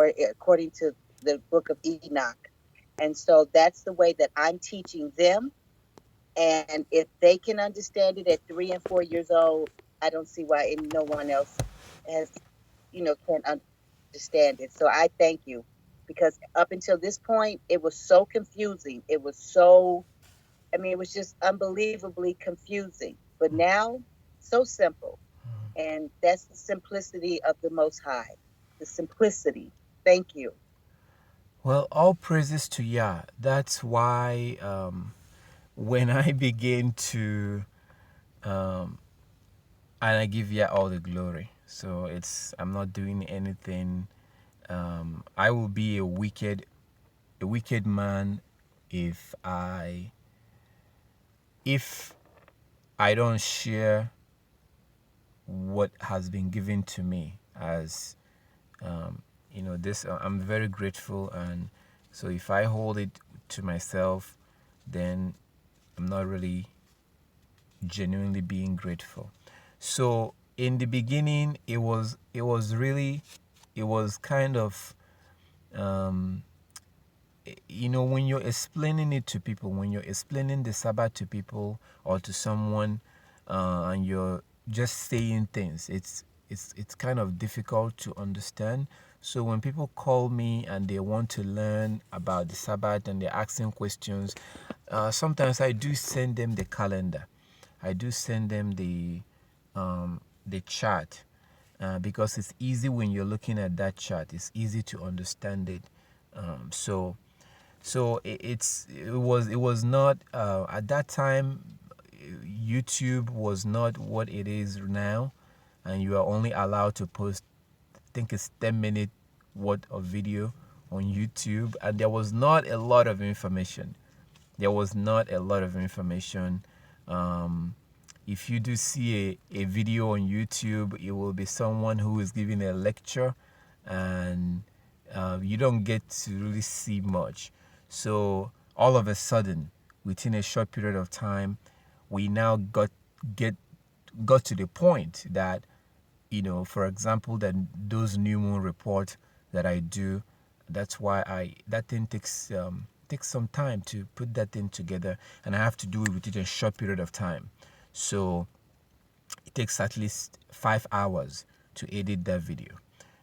or according to the book of Enoch. And so that's the way that I'm teaching them. And if they can understand it at 3 and 4 years old, I don't see why no one else has, can understand it. So I thank you, because up until this point, it was so confusing. It was so, I mean, it was just unbelievably confusing. But now, so simple. And that's the simplicity of the Most High. The simplicity. Thank you. Well, all praises to Yah. That's why when I begin to, um, and I give Yah all the glory. So I'm not doing anything. I will be a wicked man if if I don't share what has been given to me as this. I'm very grateful, and so if I hold it to myself, then I'm not really genuinely being grateful. So in the beginning, it was kind of um, when you're explaining it to people, when you're explaining the Sabbath to people or to someone, and you're just saying things, it's kind of difficult to understand. So when people call me and they want to learn about the Sabbath and they're asking questions, sometimes I do send them the calendar. I do send them the chart, because it's easy when you're looking at that chart. It's easy to understand it. So it was not at that time. YouTube was not what it is now, and you are only allowed to post, I think it's 10 minute worth of video on YouTube, and there was not a lot of information. There was not a lot of information. Um, if you do see a video on YouTube, it will be someone who is giving a lecture, and you don't get to really see much. So all of a sudden, within a short period of time, we now get got to the point that, for example, that those new moon report that I do, that's why that thing takes some time to put that thing together, and I have to do it within a short period of time. So it takes at least 5 hours to edit that video.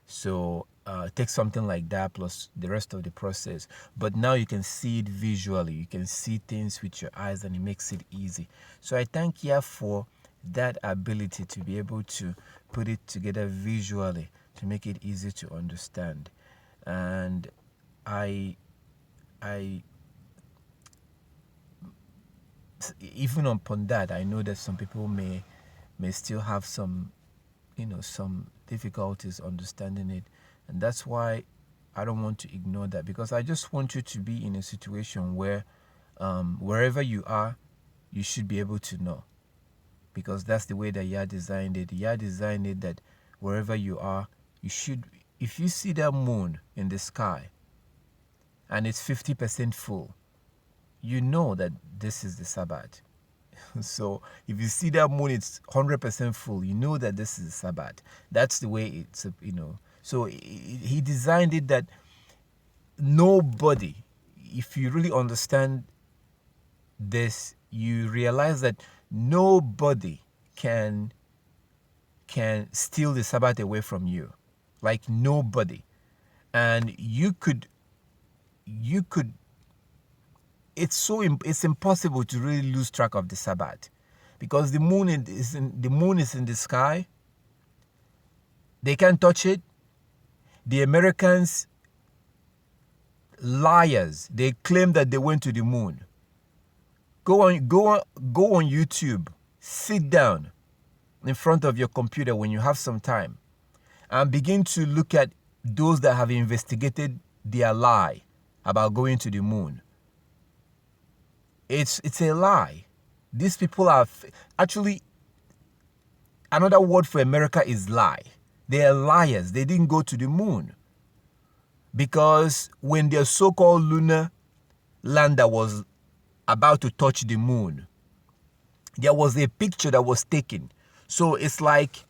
So it takes something like that plus the rest of the process. But now you can see it visually. You can see things with your eyes, and it makes it easy. So I thank you for that ability to be able to put it together visually to make it easy to understand. And I I even upon that, I know that some people may still have some difficulties understanding it, and that's why I don't want to ignore that, because I just want you to be in a situation where wherever you are, you should be able to know, because that's the way that Yah designed it. Yah designed it that wherever you are, you should. If you see that moon in the sky and it's 50% full, you know that this is the Sabbath. So if you see that moon, it's 100% full, you know that this is the Sabbath. That's the way it's. So he designed it that nobody, if you really understand this, you realize that nobody can steal the Sabbath away from you, like nobody. And you could it's impossible to really lose track of the Sabbath, because the moon is in the sky. They can't touch it. The Americans, liars, they claim that they went to the moon. Go on YouTube. Sit down in front of your computer when you have some time and begin to look at those that have investigated their lie about going to the moon. It's a lie. These people are actually, another word for America is lie. They are liars. They didn't go to the moon, because when their so-called lunar lander was about to touch the moon, there was a picture that was taken. So it's like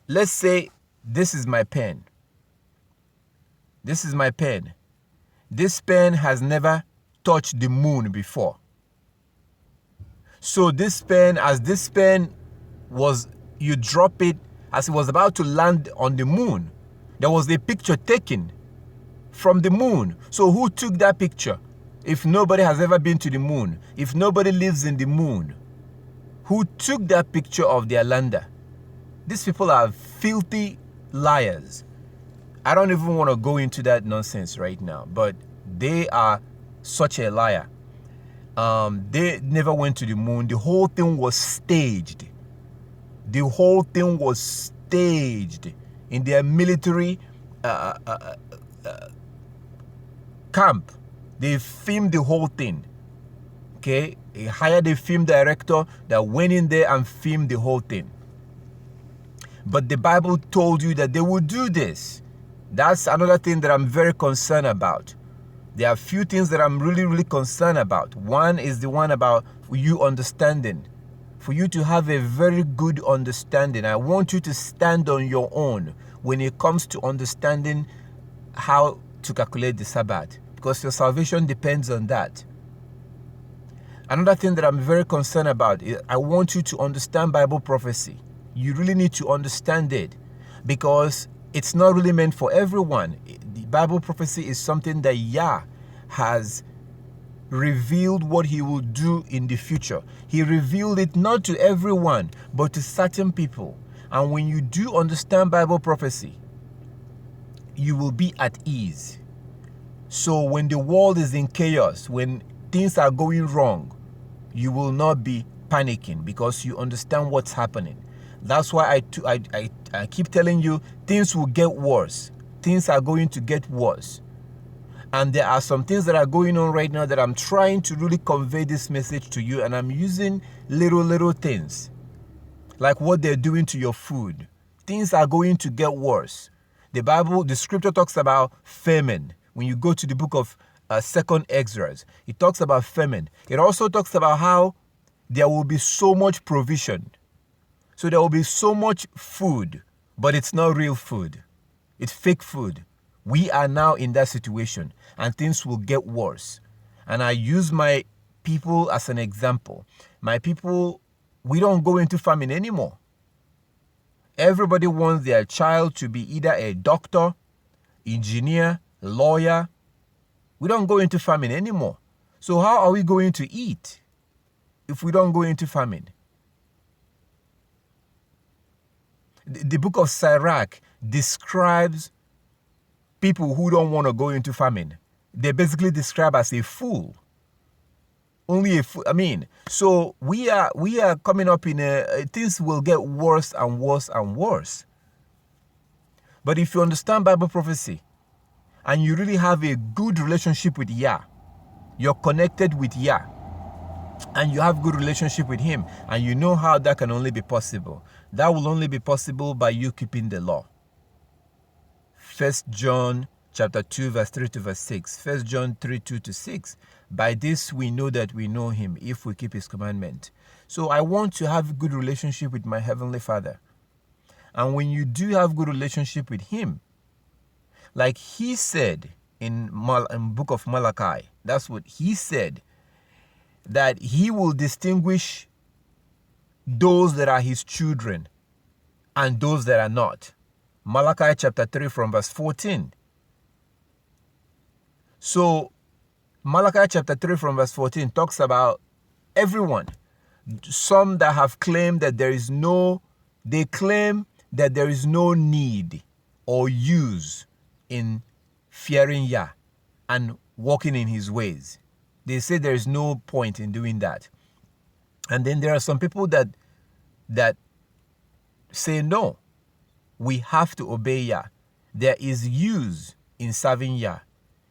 let's say this is my pen. This is my pen. This pen has never touched the moon before. So this pen, as this pen was, you drop it, as it was about to land on the moon, there was a picture taken from the moon. So who took that picture? If nobody has ever been to the moon, if nobody lives in the moon, who took that picture of their lander? These people are filthy liars. I don't even want to go into that nonsense right now, but they are such a liar. They never went to the moon. The whole thing was staged. The whole thing was staged in their military camp. They filmed the whole thing. Okay, they hired a film director that went in there and filmed the whole thing. But the Bible told you that they would do this. That's another thing that I'm very concerned about. There are a few things that I'm really concerned about. One is the one about you understanding. For you to have a very good understanding. I want you to stand on your own when it comes to understanding how to calculate the Sabbath, because your salvation depends on that. Another thing that I'm very concerned about is I want you to understand Bible prophecy. You really need to understand it, because it's not really meant for everyone. The Bible prophecy is something that Yah has revealed what he will do in the future. He revealed it not to everyone, but to certain people. And when you do understand Bible prophecy, you will be at ease. So when the world is in chaos, when things are going wrong, you will not be panicking because you understand what's happening. That's why I keep telling you, things will get worse. Things are going to get worse. And there are some things that are going on right now that I'm trying to really convey this message to you, and I'm using little things. Like what they're doing to your food. Things are going to get worse. The scripture talks about famine. When you go to the book of 2nd Esdras, it talks about famine. It also talks about how there will be so much provision. So there will be so much food, but it's not real food. It's fake food. We are now in that situation, and things will get worse. And I use my people as an example. My people, we don't go into famine anymore. Everybody wants their child to be either a doctor, engineer, lawyer. We don't go into famine anymore. So how are we going to eat if we don't go into famine? The book of Sirach describes people who don't want to go into famine. They're basically described as a fool. Only a fool. So we are coming up in things will get worse and worse and worse. But if you understand Bible prophecy and you really have a good relationship with Yah, you're connected with Yah, and you have good relationship with him, and you know how that can only be possible. That will only be possible by you keeping the law. 1 John chapter 2 verse 3 to verse 6. 1 John 3, 2 to 6. By this we know that we know him, if we keep his commandment. So I want to have a good relationship with my Heavenly Father. And when you do have good relationship with him, like he said in book of Malachi, that's what he said, that he will distinguish those that are his children and those that are not. Malachi chapter 3 from verse 14. So Malachi chapter 3 from verse 14 talks about everyone. Some that have claimed that they claim that there is no need or use in fearing Yah and walking in his ways. They say there is no point in doing that. And then there are some people that say no, we have to obey Yah. There is use in serving Yah.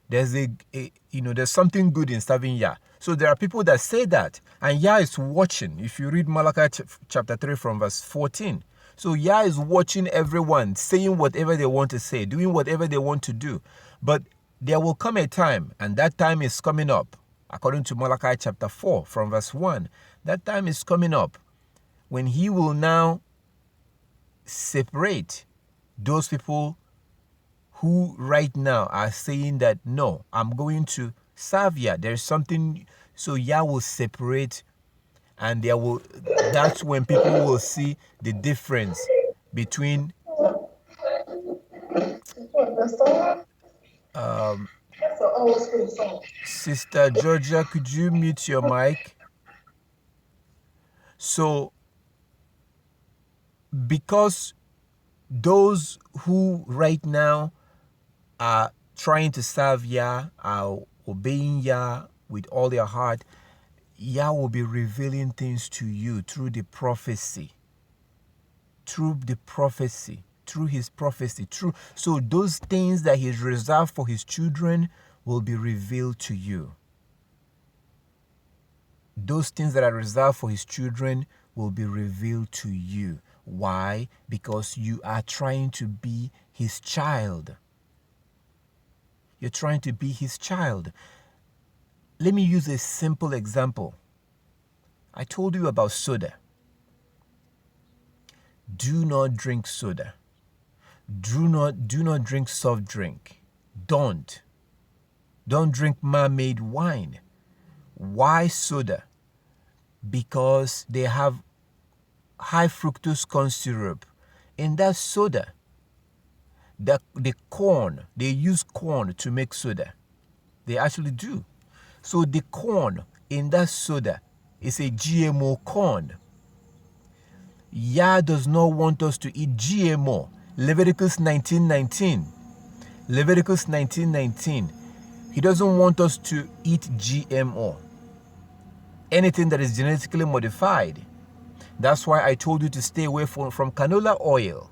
There's there's something good in serving Yah. So there are people that say that, and Yah is watching. If you read Malachi chapter 3 from verse 14. So Yah is watching everyone, saying whatever they want to say, doing whatever they want to do. But there will come a time, and that time is coming up. According to Malachi chapter 4 from verse 1, that time is coming up when he will now separate those people who right now are saying that, no, I'm going to serve Yah. There's something, so Yah will separate, and that's when people will see the difference between Sister Georgia, could you mute your mic? So, because those who right now are trying to serve Yah, are obeying Yah with all their heart, Yah will be revealing things to you through the prophecy. Through the prophecy. Through his prophecy. So those things that he's reserved for his children will be revealed to you. Those things that are reserved for his children will be revealed to you. Why? Because you are trying to be his child. You're trying to be his child. Let me use a simple example. I told you about soda. Do not drink soda. Do not drink soft drink. Don't drink man-made wine. Why soda? Because they have high fructose corn syrup in that soda. The corn, they use corn to make soda. They actually do. So the corn in that soda is a GMO corn. Yah does not want us to eat GMO. Leviticus 19:19. Leviticus 19:19. He doesn't want us to eat GMO. Anything that is genetically modified. That's why I told you to stay away from canola oil,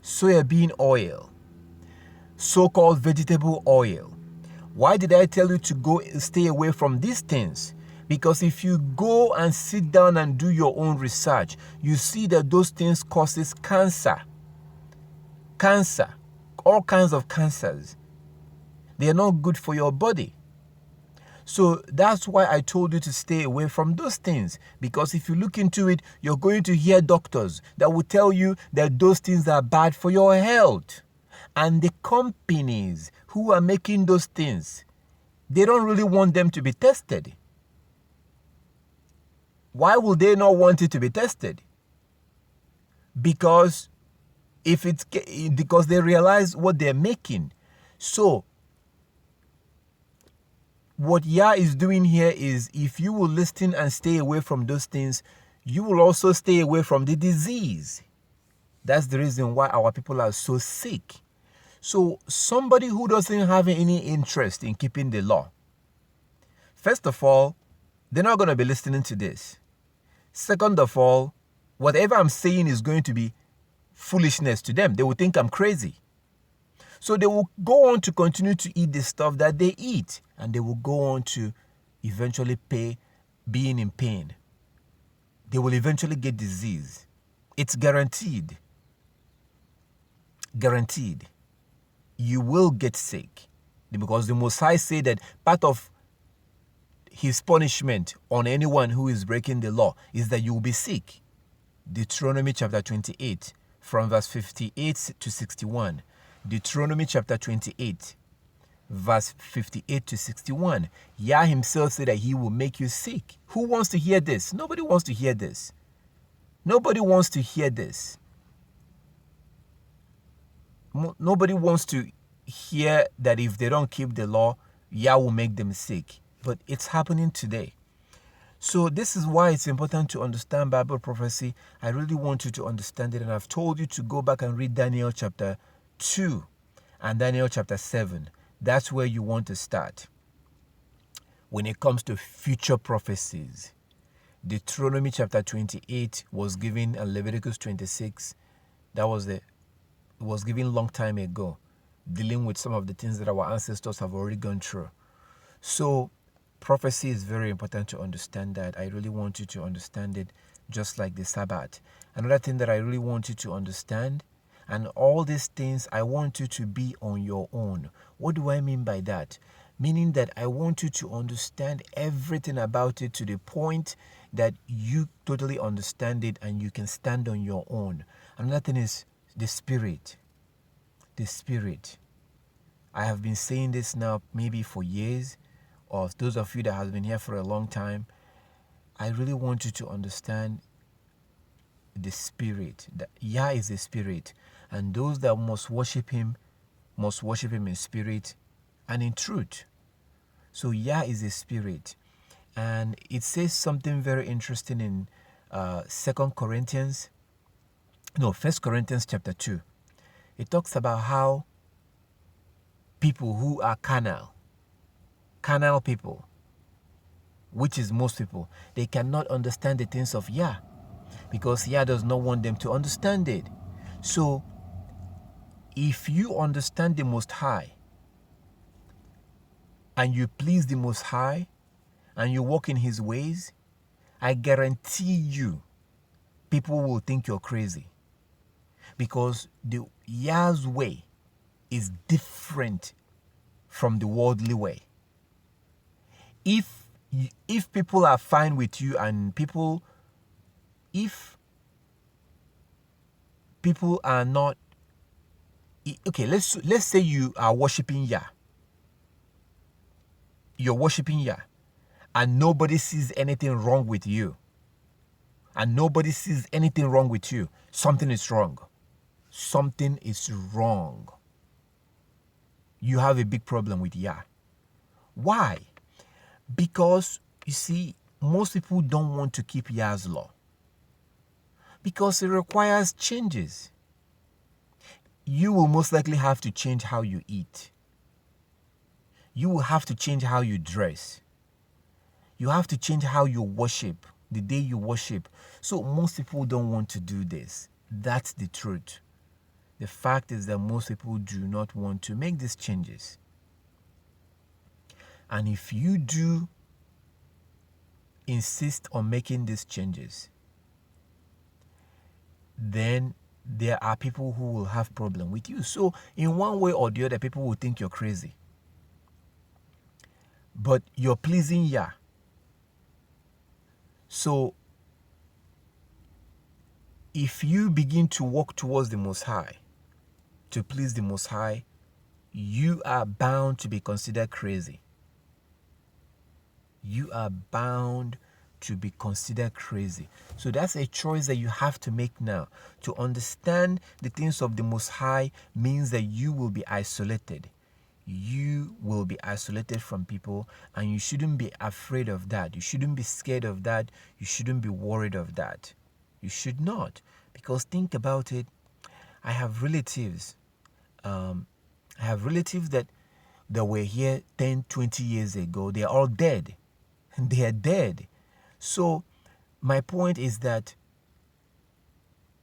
soybean oil, so-called vegetable oil. Why did I tell you to stay away from these things? Because if you go and sit down and do your own research, you see that those things causes cancer. Cancer, all kinds of cancers. They are not good for your body. So that's why I told you to stay away from those things. Because if you look into it, you're going to hear doctors that will tell you that those things are bad for your health. And the companies who are making those things, they don't really want them to be tested. Why would they not want it to be tested? Because they realize what they're making. So what Yah is doing here is, if you will listen and stay away from those things, you will also stay away from the disease. That's the reason why our people are so sick. So somebody who doesn't have any interest in keeping the law, first of all, they're not going to be listening to this. Second of all, whatever I'm saying is going to be foolishness to them. They will think I'm crazy. So they will go on to continue to eat the stuff that they eat, and they will go on to eventually being in pain. They will eventually get disease. It's guaranteed. Guaranteed. You will get sick, because the Most High said that part of his punishment on anyone who is breaking the law is that you will be sick. Deuteronomy chapter 28 from verse 58 to 61. Deuteronomy chapter 28 verse 58 to 61. Yah himself said that he will make you sick. Who wants to hear this? Nobody wants to hear this. Nobody wants to hear this. Nobody wants to hear that if they don't keep the law, Yah will make them sick. But it's happening today. So this is why it's important to understand Bible prophecy. I really want you to understand it. And I've told you to go back and read Daniel chapter 2 and Daniel chapter 7. That's where you want to start when it comes to future prophecies. Deuteronomy chapter 28 was given, and Leviticus 26, was given long time ago, dealing with some of the things that our ancestors have already gone through. So prophecy is very important to understand that. I really want you to understand it, just like the Sabbath. Another thing that I really want you to understand, and all these things, I want you to be on your own. What do I mean by that? Meaning that I want you to understand everything about it to the point that you totally understand it and you can stand on your own. Another thing is the spirit. The spirit. I have been saying this now maybe for years, or those of you that have been here for a long time. I really want you to understand the spirit. That Yah is the spirit, and those that must worship him in spirit and in truth. So Yah is a spirit. And it says something very interesting in First Corinthians chapter 2. It talks about how people who are carnal people, which is most people, they cannot understand the things of Yah because Yah does not want them to understand it. So if you understand the Most High and you please the Most High and you walk in his ways, I guarantee you people will think you're crazy, because the Yah's way is different from the worldly way. If people are fine with you, and if people are not, okay, let's say you are worshiping Yah. You're worshiping Yah, and nobody sees anything wrong with you. Something is wrong. Something is wrong. You have a big problem with Yah. Why? Because, you see, most people don't want to keep Yah's law because it requires changes. You will most likely have to change how you eat. You will have to change how you dress. You have to change how you worship, the day you worship. So most people don't want to do this. That's the truth. The fact is that most people do not want to make these changes. And if you do insist on making these changes, then there are people who will have problem with you. So in one way or the other, people will think you're crazy. But you're pleasing Yah. So if you begin to walk towards the Most High, to please the Most High, you are bound to be considered crazy. You are bound to be considered crazy. So that's a choice that you have to make now. To understand the things of the Most High means that you will be isolated. You will be isolated from people, and you shouldn't be afraid of that. You shouldn't be scared of that. You shouldn't be worried of that. You should not. Because think about it. I have relatives. That were here 10, 20 years ago. They are all dead. They are dead. So my point is that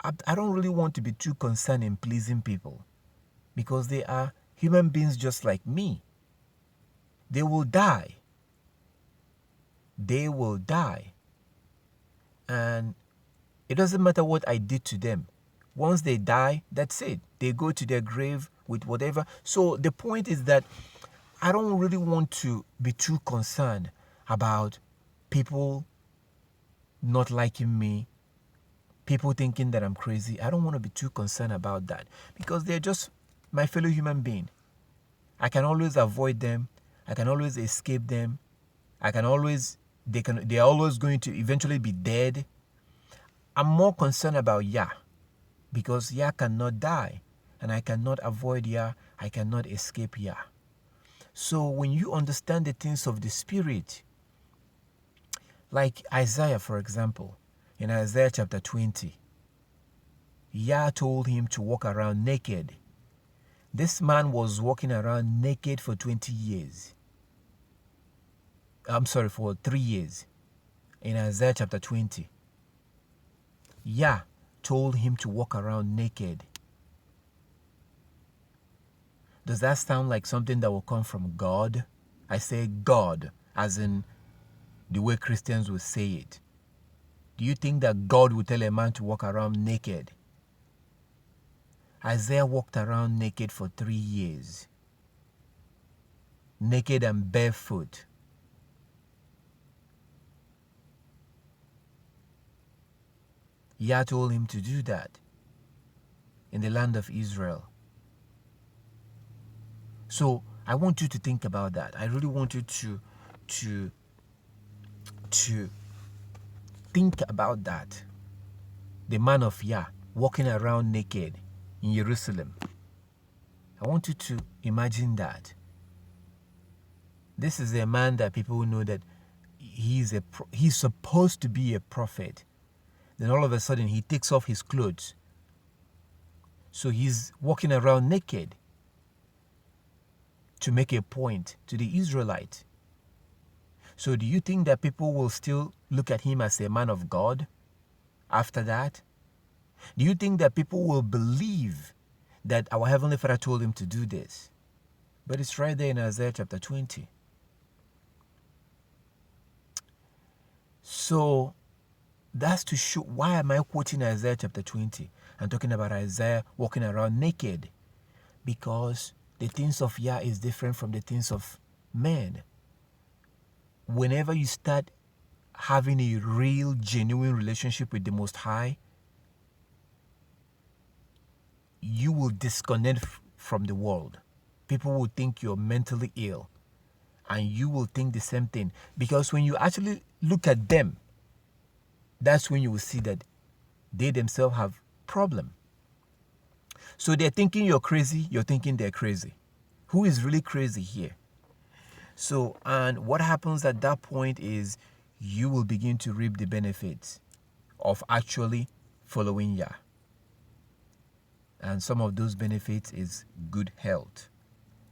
I don't really want to be too concerned in pleasing people, because they are human beings just like me. They will die. They will die. And it doesn't matter what I did to them. Once they die, that's it. They go to their grave with whatever. So the point is that I don't really want to be too concerned about people not liking me, people thinking that I'm crazy. I don't want to be too concerned about that, because they're just my fellow human being. I can always avoid them. I can always escape them. They're always going to eventually be dead. I'm more concerned about Yah, because Yah cannot die, and I cannot avoid Yah. I cannot escape Yah. So when you understand the things of the Spirit, like Isaiah, for example, in Isaiah chapter 20, Yah told him to walk around naked. This man was walking around naked for 20 years. For 3 years. In Isaiah chapter 20, Yah told him to walk around naked. Does that sound like something that will come from God? I say God, as in the way Christians would say it. Do you think that God would tell a man to walk around naked? Isaiah walked around naked for 3 years. Naked and barefoot. Yah told him to do that in the land of Israel. So I want you to think about that. I really want you to think about that. The man of Yah walking around naked in Jerusalem. I want you to imagine that. This is a man that people know that he's supposed to be a prophet. Then all of a sudden he takes off his clothes. So he's walking around naked to make a point to the Israelites. So do you think that people will still look at him as a man of God after that? Do you think that people will believe that our Heavenly Father told him to do this? But it's right there in Isaiah chapter 20. So that's to show, why am I quoting Isaiah chapter 20 and talking about Isaiah walking around naked? Because the things of Yah is different from the things of man. Whenever you start having a real, genuine relationship with the Most High, you will disconnect from the world. People will think you're mentally ill, and you will think the same thing. Because when you actually look at them, that's when you will see that they themselves have problem. So they're thinking you're crazy, you're thinking they're crazy. Who is really crazy here? So, and what happens at that point is you will begin to reap the benefits of actually following Yah. And some of those benefits is good health.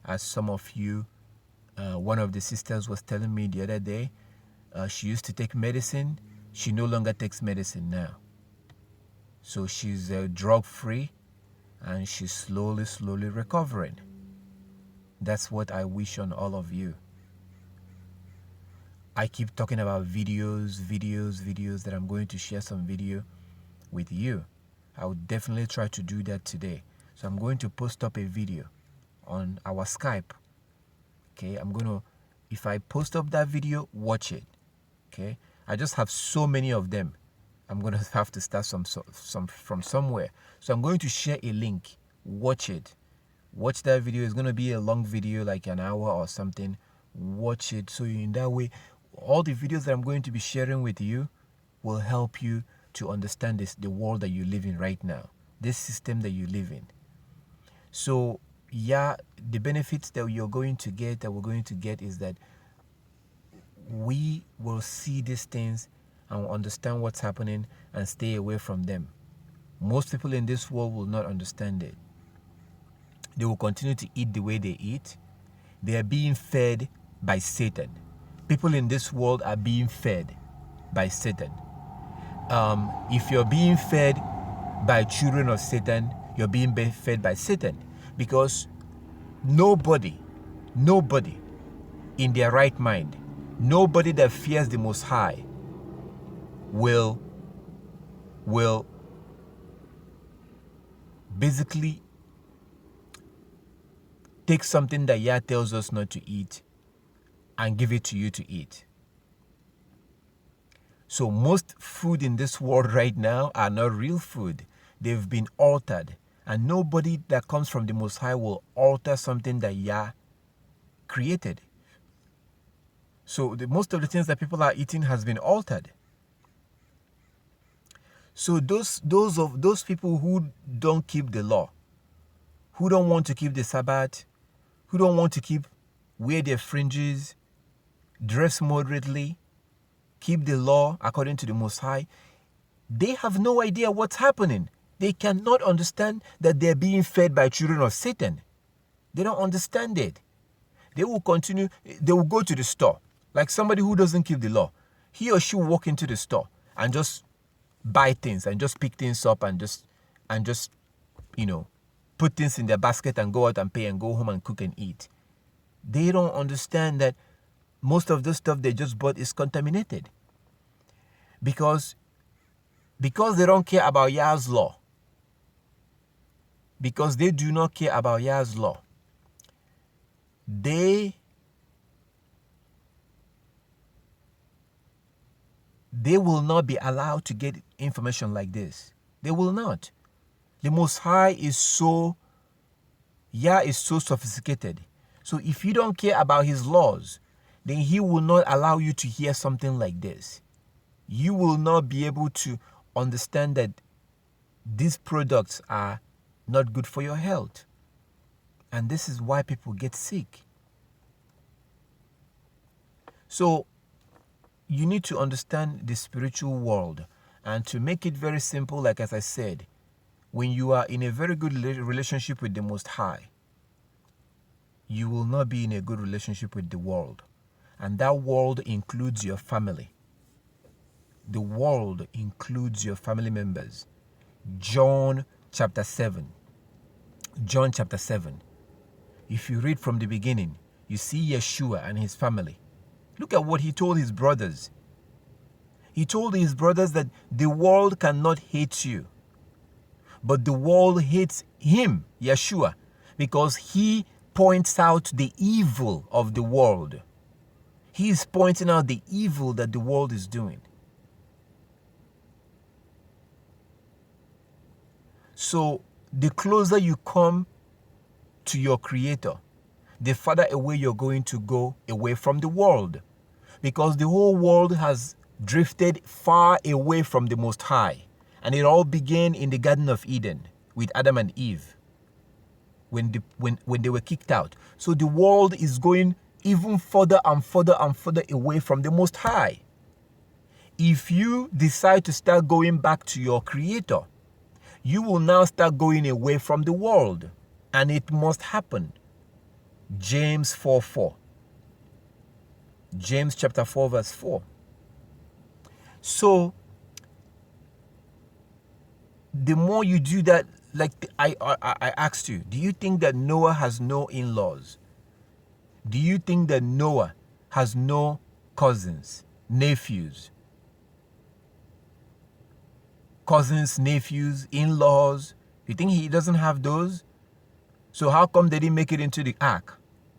As some of you, one of the sisters was telling me the other day, she used to take medicine. She no longer takes medicine now. So she's drug-free and she's slowly recovering. That's what I wish on all of you. I keep talking about videos, that I'm going to share some video with you. I will definitely try to do that today. So I'm going to post up a video on our Skype. Okay, if I post up that video, watch it. Okay, I just have so many of them. I'm going to have to start from somewhere. So I'm going to share a link. Watch it. Watch that video. It's going to be a long video, like an hour or something. Watch it. So in that way, all the videos that I'm going to be sharing with you will help you to understand the world that you live in right now, this system that you live in. So yeah, the benefits that we're going to get is that we will see these things and understand what's happening and stay away from them. Most people in this world will not understand it. They will continue to eat the way they eat. They are being fed by Satan. People in this world are being fed by Satan. If you're being fed by children of Satan, you're being fed by Satan, because nobody in their right mind, nobody that fears the Most High will basically take something that Yah tells us not to eat and give it to you to eat. So most food in this world right now are not real food. They've been altered. And nobody that comes from the Most High will alter something that Yah created. So most of the things that people are eating has been altered. So those people who don't keep the law, who don't want to keep the Sabbath, who don't want to wear their fringes, dress moderately, keep the law according to the Most High, they have no idea what's happening. They cannot understand that they're being fed by children of Satan. They don't understand it. They will continue, they will go to the store. Like somebody who doesn't keep the law, he or she will walk into the store and just buy things and just pick things up and just put things in their basket and go out and pay and go home and cook and eat. They don't understand that most of the stuff they just bought is contaminated. Because they don't care about Yah's law. Because they do not care about Yah's law. They they will not be allowed to get information like this. They will not. The Most High is so sophisticated. So if you don't care about his laws, then he will not allow you to hear something like this. You will not be able to understand that these products are not good for your health. And this is why people get sick. So you need to understand the spiritual world. And to make it very simple, like as I said, when you are in a very good relationship with the Most High, you will not be in a good relationship with the world. And that world includes your family. The world includes your family members. John chapter 7. John chapter 7. If you read from the beginning, you see Yeshua and his family. Look at what he told his brothers. He told his brothers that the world cannot hate you, but the world hates him, Yeshua, because he points out the evil of the world. He is pointing out the evil that the world is doing. So the closer you come to your Creator, the farther away you're going to go away from the world. Because the whole world has drifted far away from the Most High. And it all began in the Garden of Eden with Adam and Eve when they were kicked out. So the world is going even further and further and further away from the Most High. If you decide to start going back to your Creator, you will now start going away from the world. And it must happen. James 4:4. James chapter 4 verse 4. So the more you do that, like I asked you, do you think that Noah has no in-laws? Do you think that Noah has no cousins, nephews? Cousins, nephews, in-laws? You think he doesn't have those? So how come they didn't make it into the ark?